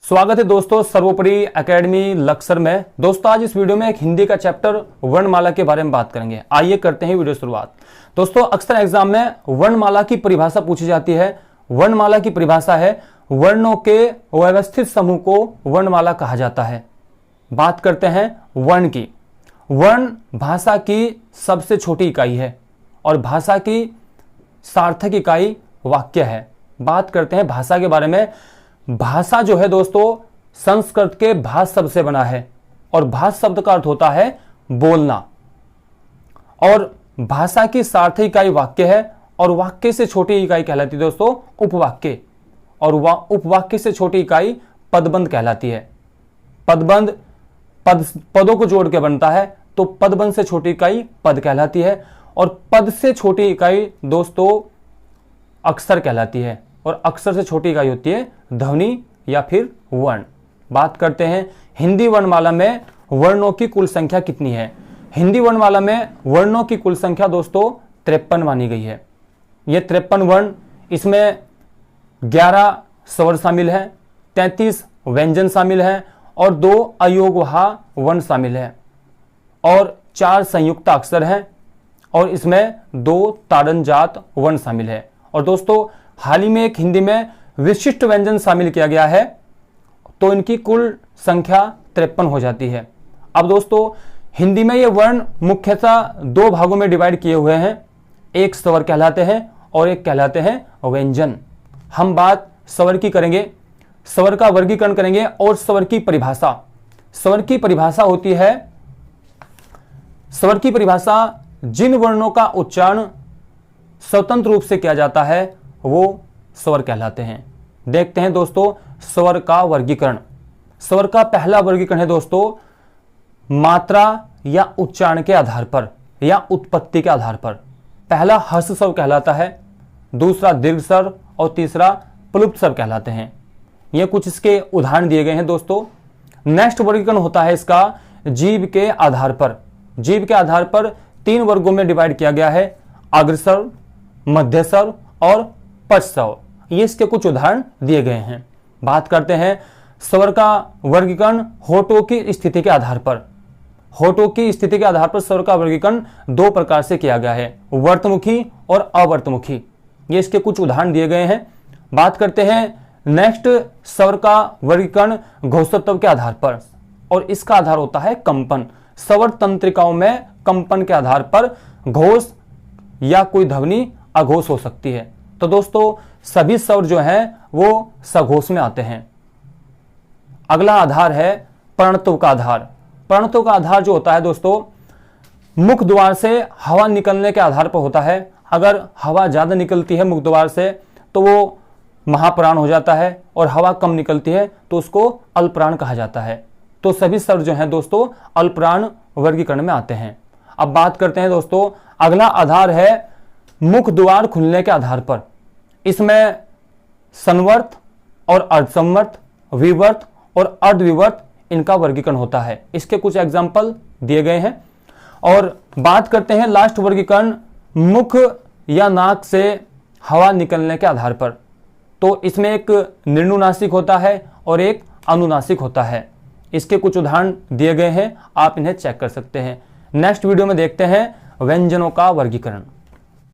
स्वागत है दोस्तों सर्वोपरि एकेडमी लक्सर में। दोस्तों आज इस वीडियो में एक हिंदी का चैप्टर वर्णमाला के बारे में बात करेंगे। आइए करते हैं वीडियो शुरुआत। दोस्तों अक्सर एग्जाम में वर्णमाला की परिभाषा पूछी जाती है। वर्णमाला की परिभाषा है वर्णों के व्यवस्थित समूह को वर्णमाला कहा जाता है। बात करते हैं वर्ण की। वर्ण भाषा की सबसे छोटी इकाई है और भाषा की सार्थक इकाई वाक्य है। बात करते हैं भाषा के बारे में। भाषा जो है दोस्तों संस्कृत के भाष शब्द से बना है और भाष शब्द का अर्थ होता है बोलना। और भाषा की सार्थक इकाई वाक्य है और वाक्य से छोटी इकाई कहलाती है दोस्तों उपवाक्य, और उपवाक्य से छोटी इकाई पदबंध कहलाती है। पदबंध पदों को जोड़ के बनता है, तो पदबंध से छोटी इकाई पद कहलाती है और पद से छोटी इकाई दोस्तों अक्षर कहलाती है और अक्षर से छोटी इकाई होती है ध्वनि या फिर वर्ण। बात करते हैं हिंदी वर्णमाला में वर्णों की कुल संख्या कितनी है। हिंदी वर्णमाला में वर्णों की कुल संख्या दोस्तों 53 मानी गई है। ये 53 वर्ण, इसमें 11 स्वर शामिल हैं, 33 व्यंजन शामिल हैं और 2 अयोगवाह वर्ण शामिल हैं और 4 संयुक्त अक्षर हैं और इसमें 2 ताड़नजात वर्ण शामिल है। और दोस्तों हाल ही में एक हिंदी में विशिष्ट व्यंजन शामिल किया गया है, तो इनकी कुल संख्या 53 हो जाती है। अब दोस्तों हिंदी में ये वर्ण मुख्यतः 2 भागों में डिवाइड किए हुए हैं। एक स्वर कहलाते हैं और एक कहलाते हैं व्यंजन। हम बात स्वर की करेंगे, स्वर का वर्गीकरण करेंगे और स्वर की परिभाषा। स्वर की परिभाषा होती है, स्वर की परिभाषा जिन वर्णों का उच्चारण स्वतंत्र रूप से किया जाता है वो स्वर कहलाते हैं। देखते हैं दोस्तों स्वर का वर्गीकरण। स्वर का पहला वर्गीकरण है दोस्तों मात्रा या उच्चारण के आधार पर या उत्पत्ति के आधार पर। पहला हर्ष स्वर कहलाता है, दूसरा दीर्घ स्वर और तीसरा प्लुप्त स्वर कहलाते हैं। ये कुछ इसके उदाहरण दिए गए हैं दोस्तों। नेक्स्ट वर्गीकरण होता है इसका जीभ के आधार पर। जीभ के आधार पर 3 वर्गों में डिवाइड किया गया है, अग्रस्वर, मध्य स्वर और पश्च स्वर। ये इसके कुछ उदाहरण दिए गए हैं। बात करते हैं स्वर का वर्गीकरण होठों की स्थिति के आधार पर। होठों की स्थिति के आधार पर स्वर का वर्गीकरण 2 प्रकार से किया गया है, वर्तमुखी और अवर्तमुखी। ये इसके कुछ उदाहरण दिए गए हैं। बात करते हैं नेक्स्ट स्वर का वर्गीकरण घोषोत्तव के आधार पर, और इसका आधार होता है कंपन। स्वर तंत्रिकाओं में कंपन के आधार पर घोष या कोई ध्वनि अघोष हो सकती है। तो दोस्तों सभी स्वर जो हैं वो सघोष में आते हैं। अगला आधार है प्रणत्व का आधार। प्रणत्व का आधार जो होता है दोस्तों मुख द्वार से हवा निकलने के आधार पर होता है। अगर हवा ज्यादा निकलती है मुख द्वार से तो वो महाप्राण हो जाता है, और हवा कम निकलती है तो उसको अल्पप्राण कहा जाता है। तो सभी स्वर जो हैं दोस्तों अल्पप्राण वर्गीकरण में आते हैं। अब बात करते हैं दोस्तों अगला आधार है मुख द्वार खुलने के आधार पर। इसमें संवर्त और अर्धसंवर्त, विवर्त और अर्धविवर्त इनका वर्गीकरण होता है। इसके कुछ एग्जाम्पल दिए गए हैं। और बात करते हैं लास्ट वर्गीकरण मुख या नाक से हवा निकलने के आधार पर। तो इसमें एक निर्नुनासिक होता है और एक अनुनासिक होता है। इसके कुछ उदाहरण दिए गए हैं, आप इन्हें चेक कर सकते हैं। नेक्स्ट वीडियो में देखते हैं व्यंजनों का वर्गीकरण।